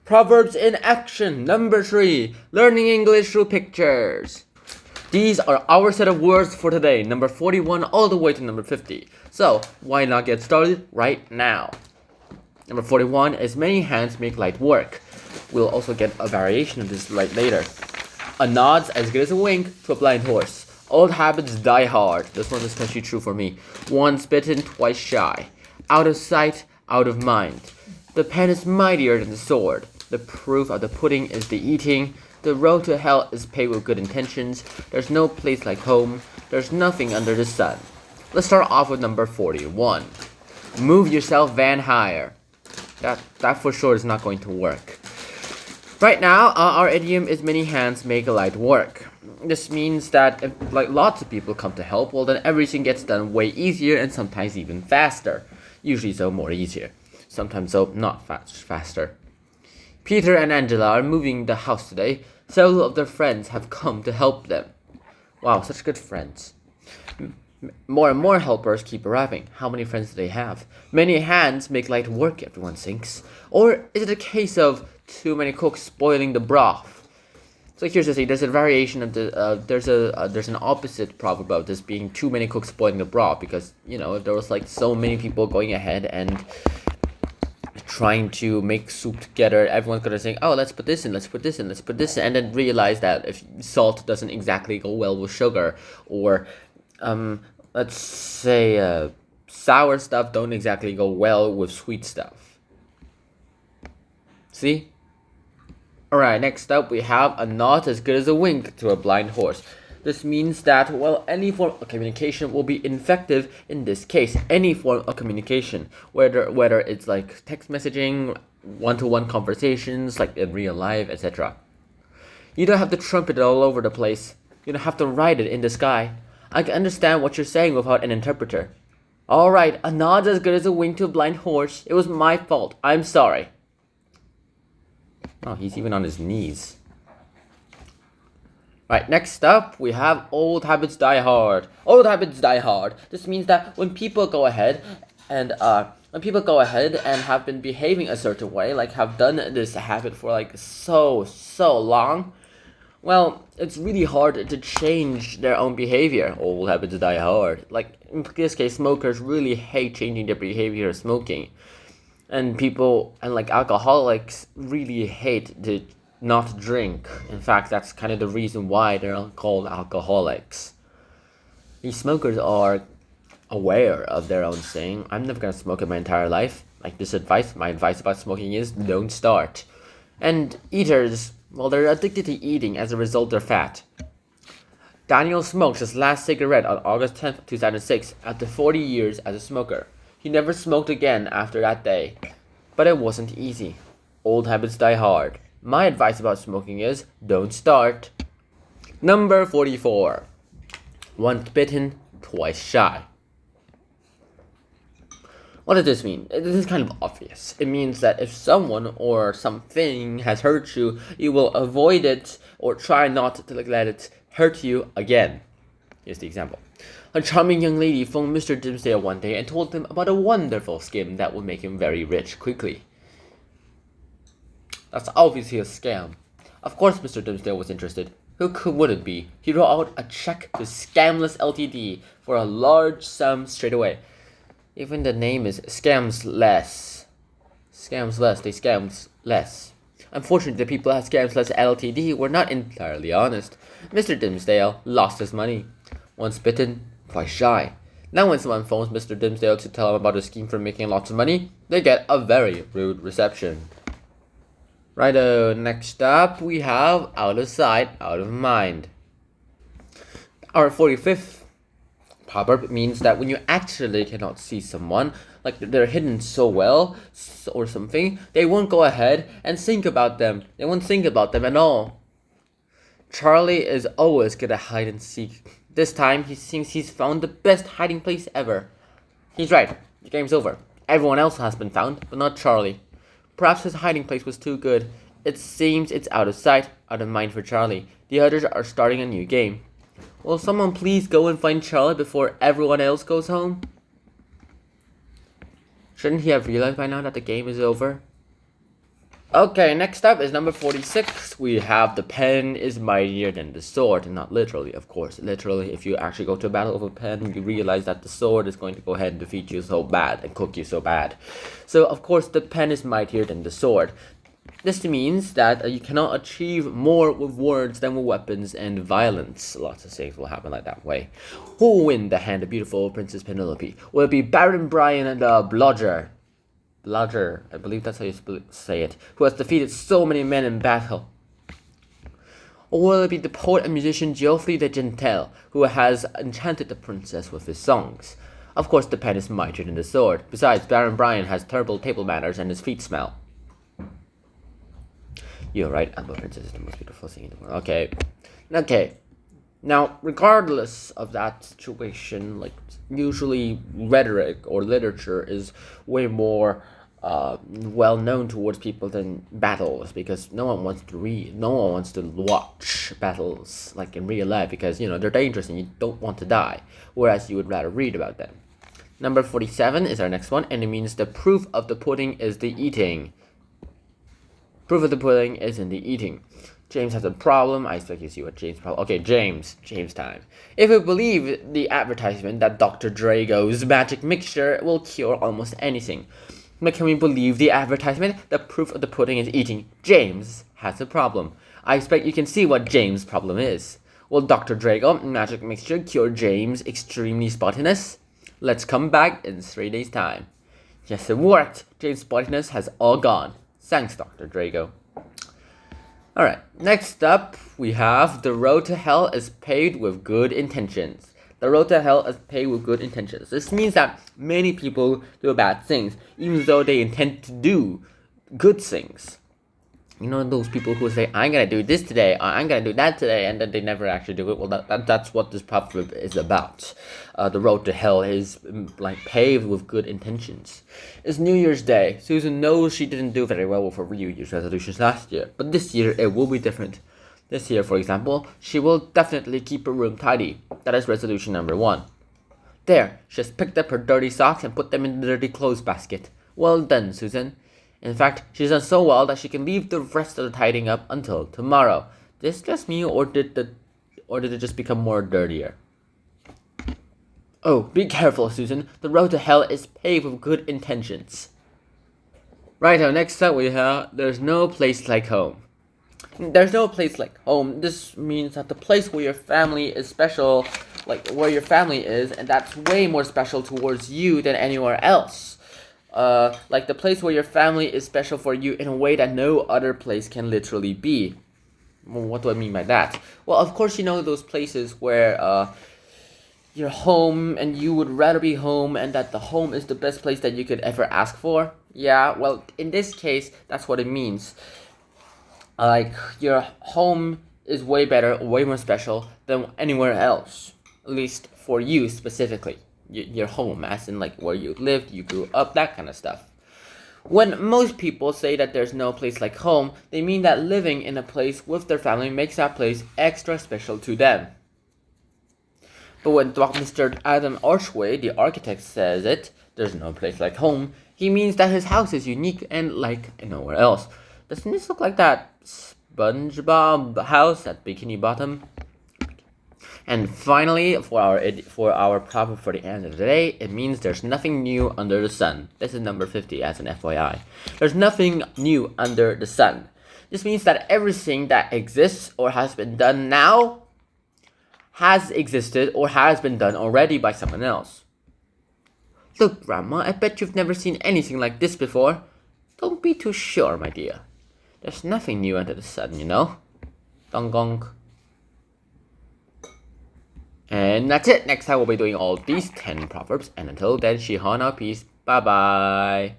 Proverbs in action. Number 3. Learning English through pictures. These are our set of words for today, number 41 all the way to number 50. So, why not get started right now? Number 41 is many hands make light work. We'll also get a variation of this later. A nod's as good as a wink to a blind horse. Old habits die hard. This one's especially true for me. Once bitten, twice shy. Out of sight, out of mind. The pen is mightier than the sword. The proof of the pudding is the eating. The road to hell is paved with good intentions. There's no place like home. There's nothing under the sun. Let's start off with number 41. Move yourself van higher. That for sure is not going to work. Right now, our idiom is many hands make light work. This means that if lots of people come to help, well then everything gets done way easier and sometimes even faster. Usually so more easier. Sometimes so not faster. Peter and Angela are moving the house today. Several of their friends have come to help them. Wow, such good friends. More and more helpers keep arriving. How many friends do they have? Many hands make light work, everyone thinks. Or is it a case of too many cooks spoiling the broth? So here's the thing. There's a variation of the there's an opposite proverb of this being too many cooks spoiling the broth, because if there was so many people going ahead and trying to make soup together, everyone's gonna think, oh, let's put this in, let's put this in, let's put this in, and then realize that if salt doesn't exactly go well with sugar, or let's say sour stuff don't exactly go well with sweet stuff. See? Alright, next up we have a nod as good as a wink to a blind horse. This means that, well, any form of communication will be effective in this case. Any form of communication, whether it's like text messaging, one-to-one conversations, like in real life, etc. You don't have to trumpet it all over the place. You don't have to write it in the sky. I can understand what you're saying without an interpreter. Alright, a nod's as good as a wink to a blind horse. It was my fault. I'm sorry. Oh, he's even on his knees. Right, next up, we have old habits die hard. Old habits die hard. This means that when people go ahead and have been behaving a certain way, like have done this habit for so long, well, it's really hard to change their own behavior. Old habits die hard. Like in this case, smokers really hate changing their behavior of smoking. And people and alcoholics really hate to not drink. In fact, that's kind of the reason why they're called alcoholics. These smokers are aware of their own thing. I'm never gonna smoke in my entire life. Like this advice, my advice about smoking is don't start. And eaters, well, they're addicted to eating. As a result, they're fat. Daniel smoked his last cigarette on August 10th, 2006, after 40 years as a smoker. He never smoked again after that day. But it wasn't easy. Old habits die hard. My advice about smoking is, don't start. Number 44. Once bitten, twice shy. What does this mean? This is kind of obvious. It means that if someone or something has hurt you, you will avoid it or try not to let it hurt you again. Here's the example. A charming young lady phoned Mr. Dimsdale one day and told him about a wonderful scheme that would make him very rich quickly. That's obviously a scam. Of course Mr. Dimsdale was interested. Who wouldn't be? He wrote out a check to Scamless Ltd. for a large sum straight away. Even the name is Scamsless. Scamsless, they scammed less. Unfortunately, the people at Scamsless Ltd. were not entirely honest. Mr. Dimsdale lost his money. Once bitten, twice shy. Now when someone phones Mr. Dimsdale to tell him about a scheme for making lots of money, they get a very rude reception. Righto, next up we have out of sight, out of mind. Our 45th proverb means that when you actually cannot see someone, like they're hidden so well or something, they won't go ahead and think about them. They won't think about them at all. Charlie is always good at hide and seek. This time he thinks he's found the best hiding place ever. He's right, the game's over. Everyone else has been found, but not Charlie. Perhaps his hiding place was too good. It seems it's out of sight, out of mind for Charlie. The others are starting a new game. Will someone please go and find Charlie before everyone else goes home? Shouldn't he have realized by now that the game is over? Okay, next up is number 46. We have the pen is mightier than the sword. Not literally, of course. Literally, if you actually go to a battle with a pen, you realize that the sword is going to go ahead and defeat you so bad and cook you so bad. So, of course, the pen is mightier than the sword. This means that you cannot achieve more with words than with weapons and violence. Lots of things will happen like that way. Who will win the hand of beautiful Princess Penelope? Will it be Baron Brian and the Bludger, I believe that's how you say it, who has defeated so many men in battle? Or will it be the poet and musician Geoffrey de Gentel, who has enchanted the princess with his songs? Of course, the pen is mightier than the sword. Besides, Baron Brian has terrible table manners and his feet smell. You're right, Amber Princess is the most beautiful thing in the world. Okay. Now, regardless of that situation, like, usually rhetoric or literature is way more well known towards people than battles, because no one wants to read, no one wants to watch battles like in real life, because they're dangerous and you don't want to die, whereas you would rather read about them. Number 47 is our next one, and it means the proof of the pudding is the eating. Proof of the pudding is in the eating. James has a problem. I expect you see what James' problem. Okay, James time. If we believe the advertisement that Dr. Drago's magic mixture will cure almost anything, but can we believe the advertisement? The proof of the pudding is eating. James has a problem. I expect you can see what James' problem is. Will Dr. Drago magic mixture cure James' extremely spottiness? Let's come back in 3 days' time. Yes, it worked. James' spottiness has all gone. Thanks, Dr. Drago. Alright, next up we have the road to hell is paved with good intentions. The road to hell is paved with good intentions. This means that many people do bad things, even though they intend to do good things. You know, those people who say, I'm gonna do this today, or I'm gonna do that today, and then they never actually do it. Well, that's what this proverb is about. The road to hell is like paved with good intentions. It's New Year's Day. Susan knows she didn't do very well with her New Year's resolutions last year, but this year it will be different. This year, for example, she will definitely keep her room tidy. That is resolution number 1. There, she has picked up her dirty socks and put them in the dirty clothes basket. Well done, Susan. In fact, she's done so well that she can leave the rest of the tidying up until tomorrow. This just me, or did it just become more dirtier? Oh, be careful, Susan. The road to hell is paved with good intentions. Righto, next up we have there's no place like home. There's no place like home. This means that the place where your family is special, like where your family is, and that's way more special towards you than anywhere else. Like the place where your family is special for you in a way that no other place can literally be. Well, what do I mean by that? Well, of course, those places where you're home and you would rather be home, and that the home is the best place that you could ever ask for. Yeah, well, in this case, that's what it means. Like, your home is way better, way more special than anywhere else. At least for you specifically. Your home, as in like where you lived, you grew up, that kind of stuff. When most people say that there's no place like home, they mean that living in a place with their family makes that place extra special to them. But when Mr. Adam Archway, the architect, says it, there's no place like home, he means that his house is unique and like nowhere else. Doesn't this look like that SpongeBob house at Bikini Bottom? And finally, for our proverb for the end of the day, it means there's nothing new under the sun. This is number 50 as an FYI. There's nothing new under the sun. This means that everything that exists or has been done now has existed or has been done already by someone else. Look, Grandma, I bet you've never seen anything like this before. Don't be too sure, my dear. There's nothing new under the sun, Dong gong. And that's it. Next time we'll be doing all these 10 proverbs. And until then, Shihana, peace. Bye-bye.